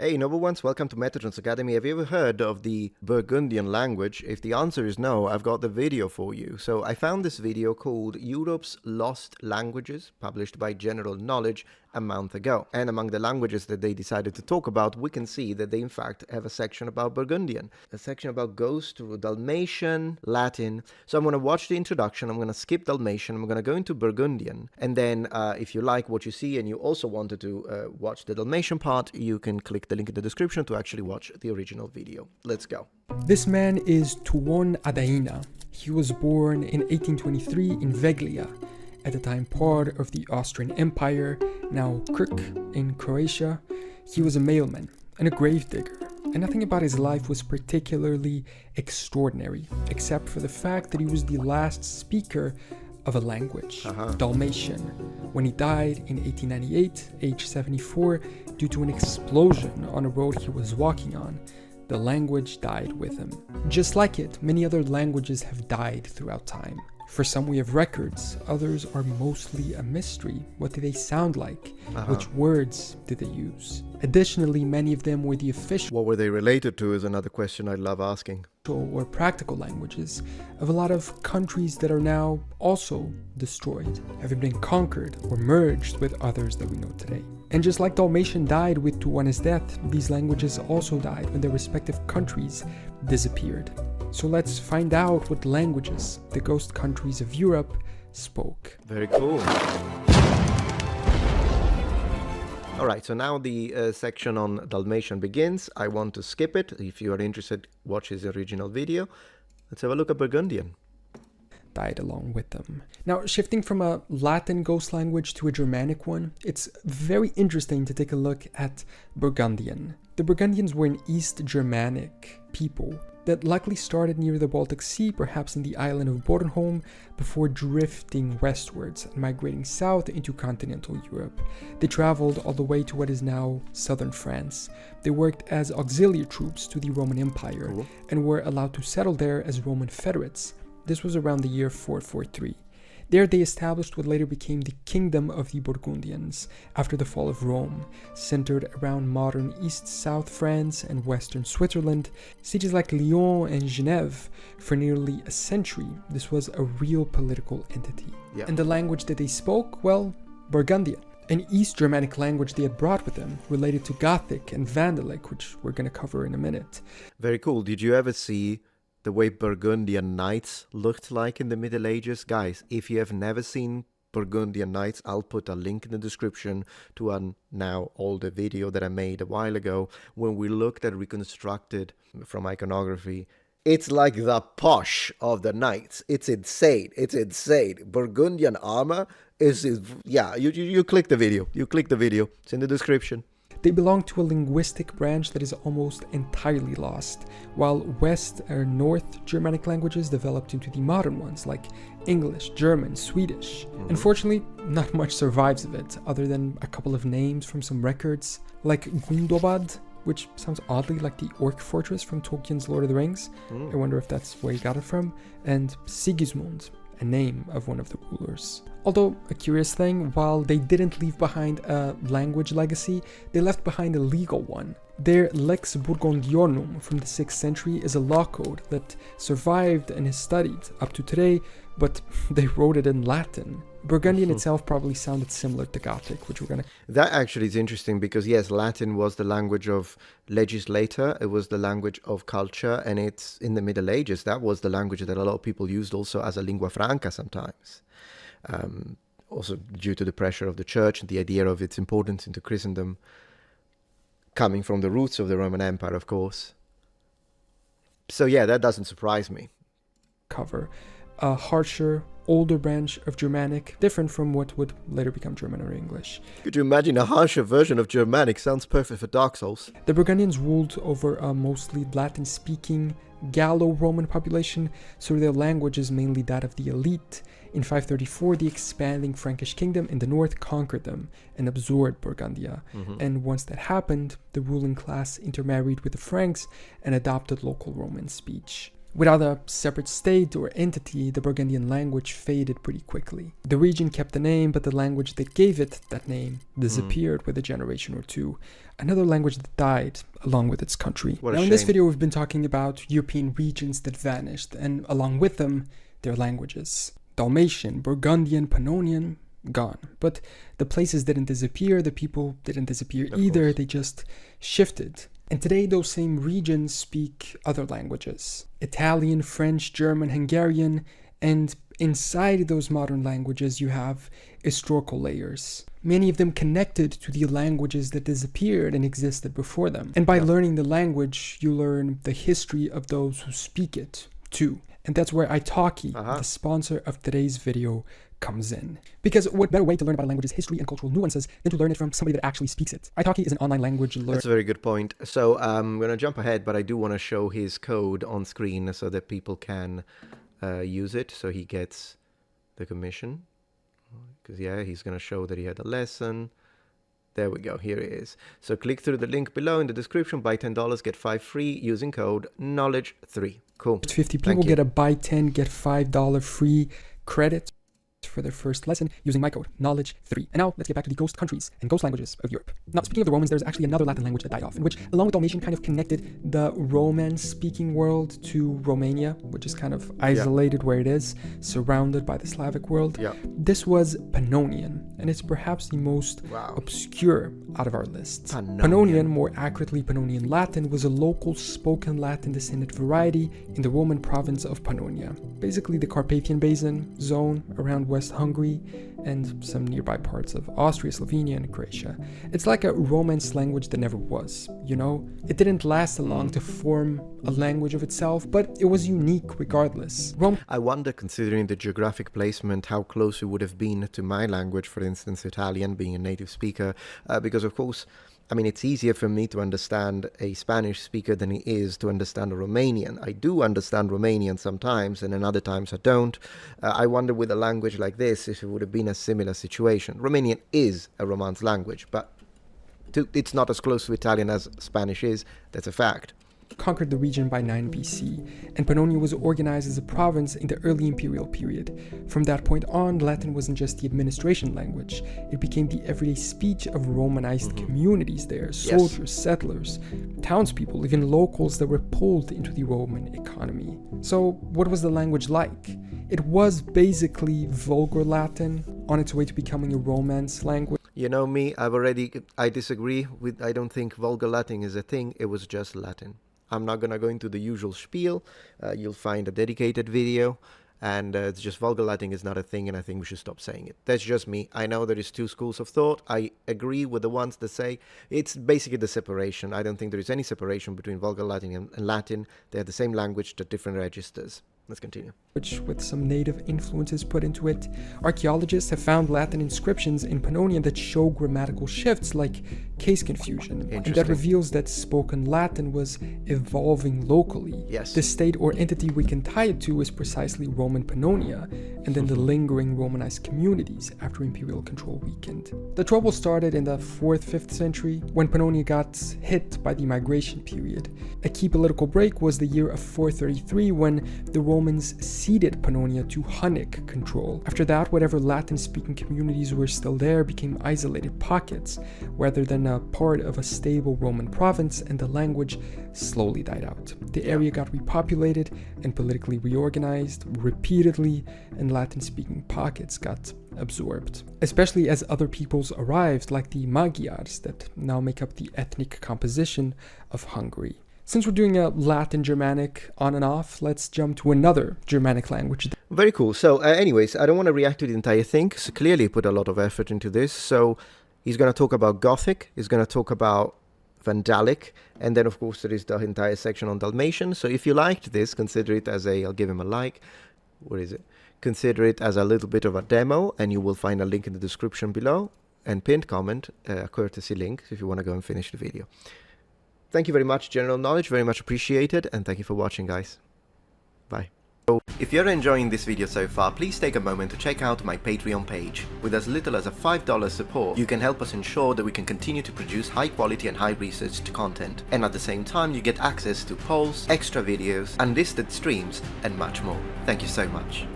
Hey, noble ones, welcome to Metatron's Academy. Have you ever heard of the Burgundian language? If the answer is no, I've got the video for you. So I found this video called Europe's Lost Languages, published by General Knowledge a month ago. And among the languages that they decided to talk about, we can see that they in fact have a section about Burgundian, a section about goes to Dalmatian, Latin. So I'm going to watch the introduction, I'm going to skip Dalmatian, I'm going to go into Burgundian, and then if you like what you see and you also wanted to watch the Dalmatian part, you can click the link in the description to actually watch the original video. Let's go. This man is Tuon Adaina. He was born in 1823 in Veglia, at the time part of the Austrian Empire, now Krk in Croatia. He was a mailman and a gravedigger, and nothing about his life was particularly extraordinary, except for the fact that he was the last speaker of a language, Dalmatian, when he died in 1898, age 74, due to an explosion on a road he was walking on. The language died with him. Just like it, many other languages have died throughout time. For some we have records, others are mostly a mystery. What do they sound like? Which words did they use? Additionally, many of them were the official What were they related to is another question I love asking. or practical languages of a lot of countries that are now also destroyed, having been conquered or merged with others that we know today. And just like Dalmatian died with Tuone's death, these languages also died when their respective countries disappeared. So let's find out what languages the ghost countries of Europe spoke. Very cool. Alright, so now the section on Dalmatian begins. I want to skip it. If you are interested, watch his original video. Let's have a look at Burgundian. Died along with them. Now, shifting from a Latin ghost language to a Germanic one, it's very interesting to take a look at Burgundian. The Burgundians were an East Germanic people that likely started near the Baltic Sea, perhaps in the island of Bornholm, before drifting westwards and migrating south into continental Europe. They traveled all the way to what is now southern France. They worked as auxiliary troops to the Roman Empire and were allowed to settle there as Roman federates. This was around the year 443. There they established what later became the Kingdom of the Burgundians after the fall of Rome, centered around modern east-south France and western Switzerland, cities like Lyon and Genève. For nearly a century, this was a real political entity. And the language that they spoke, well, Burgundian, an East Germanic language they had brought with them, related to Gothic and Vandalic, which we're going to cover in a minute. Very cool. Did you ever see the way Burgundian knights looked like in the Middle Ages? Guys, if you have never seen Burgundian knights, I'll put a link in the description to a now older video that I made a while ago when we looked at reconstructed from iconography. It's like the posh of the knights. It's insane. It's insane. Burgundian armor is yeah, you click the video. You click the video. It's in the description. They belong to a linguistic branch that is almost entirely lost, while West or North Germanic languages developed into the modern ones like English, German, Swedish. Unfortunately, not much survives of it, other than a couple of names from some records, like Gundobad, which sounds oddly like the orc fortress from Tolkien's Lord of the Rings. I wonder if that's where he got it from. And Sigismund, a name of one of the rulers. Although, a curious thing, while they didn't leave behind a language legacy, they left behind a legal one. Their Lex Burgundionum from the 6th century is a law code that survived and is studied up to today, but they wrote it in Latin. Burgundian itself probably sounded similar to Gothic, which we're gonna... That actually is interesting because, yes, Latin was the language of legislator, it was the language of culture, and it's in the Middle Ages, that was the language that a lot of people used also as a lingua franca sometimes. Also due to the pressure of the church and the idea of its importance into Christendom, coming from the roots of the Roman Empire, of course. So yeah, that doesn't surprise me. Cover a harsher, older branch of Germanic, different from what would later become German or English. Could you imagine a harsher version of Germanic? Sounds perfect for Dark Souls. The Burgundians ruled over a mostly Latin-speaking Gallo-Roman population, so their language is mainly that of the elite. In 534, the expanding Frankish kingdom in the north conquered them and absorbed Burgundia. And once that happened, the ruling class intermarried with the Franks and adopted local Roman speech. Without a separate state or entity, the Burgundian language faded pretty quickly. The region kept the name, but the language that gave it that name disappeared with a generation or two. Another language that died along with its country. Now, in this video, we've been talking about European regions that vanished, and along with them, their languages. Dalmatian, Burgundian, Pannonian, gone. But the places didn't disappear, the people didn't disappear either, they just shifted. And today, those same regions speak other languages. Italian, French, German, Hungarian, and inside those modern languages, you have historical layers. Many of them connected to the languages that disappeared and existed before them. And by learning the language, you learn the history of those who speak it, too. And that's where Italki, the sponsor of today's video, comes in. Because what better way to learn about a language's history and cultural nuances than to learn it from somebody that actually speaks it? Italki is an online language learner. That's a very good point. So I'm going to jump ahead, but I do want to show his code on screen so that people can use it. So he gets the commission. Because, yeah, he's going to show that he had a lesson. There we go. Here it is. So click through the link below in the description. Buy $10, get 5 free using code KNOWLEDGE3. Cool. 50 people get a buy 10, get $5 free credit for their first lesson using my code, KNOWLEDGE3. And now let's get back to the ghost countries and ghost languages of Europe. Now, speaking of the Romans, there's actually another Latin language that died off, in which, along with Dalmatian, kind of connected the Romance-speaking world to Romania, which is kind of isolated where it is, surrounded by the Slavic world. This was Pannonian, and it's perhaps the most obscure out of our list. Pannonian, more accurately Pannonian Latin, was a local spoken Latin descendant variety in the Roman province of Pannonia, basically the Carpathian Basin zone around West Hungary and some nearby parts of Austria, Slovenia, and Croatia. It's like a Romance language that never was, you know? It didn't last long to form a language of itself, but it was unique regardless. I wonder, considering the geographic placement, how close it would have been to my language, for instance, Italian, being a native speaker, because of course, I mean, it's easier for me to understand a Spanish speaker than it is to understand a Romanian. I do understand Romanian sometimes, and then other times I don't. I wonder with a language like this if it would have been a similar situation. Romanian is a Romance language, but it's not as close to Italian as Spanish is. That's a fact. Conquered the region by 9 BC, and Pannonia was organized as a province in the early imperial period. From that point on, Latin wasn't just the administration language, it became the everyday speech of Romanized communities there, soldiers, settlers, townspeople, even locals that were pulled into the Roman economy. So what was the language like? It was basically vulgar Latin, on its way to becoming a Romance language. You know me, I disagree with, I don't think vulgar Latin is a thing, it was just Latin. I'm not going to go into the usual spiel. You'll find a dedicated video. And it's just vulgar Latin is not a thing, and I think we should stop saying it. That's just me. I know there is two schools of thought. I agree with the ones that say it's basically the separation. I don't think there is any separation between vulgar Latin and Latin. They are the same language, but different registers. Let's continue. Which, with some native influences put into it, archaeologists have found Latin inscriptions in Pannonia that show grammatical shifts like case confusion, and that reveals that spoken Latin was evolving locally. Yes. The state or entity we can tie it to is precisely Roman Pannonia, and then the lingering Romanized communities after imperial control weakened. The trouble started in the 4th, 5th century, when Pannonia got hit by the migration period. A key political break was the year of 433, when the Romans ceded Pannonia to Hunnic control. After that, whatever Latin-speaking communities were still there became isolated pockets, rather than a part of a stable Roman province, and the language slowly died out. The area got repopulated and politically reorganized repeatedly, and Latin-speaking pockets got absorbed, especially as other peoples arrived, like the Magyars that now make up the ethnic composition of Hungary. Since we're doing a Latin Germanic on and off, let's jump to another Germanic language. Very cool. So anyways, I don't want to react to the entire thing. So clearly put a lot of effort into this. So he's going to talk about Gothic. He's going to talk about Vandalic. And then, of course, there is the entire section on Dalmatian. So if you liked this, consider it as I'll give him a like. What is it? Consider it as a little bit of a demo. And you will find a link in the description below. And pinned comment, a courtesy link, if you want to go and finish the video. Thank you very much, general knowledge, very much appreciated, and thank you for watching, guys. Bye. So If you're enjoying this video so far, please take a moment to check out my Patreon page. With as little as a $5 support, you can help us ensure that we can continue to produce high quality and high researched content. And at the same time, you get access to polls, extra videos, unlisted streams, and much more. Thank you so much.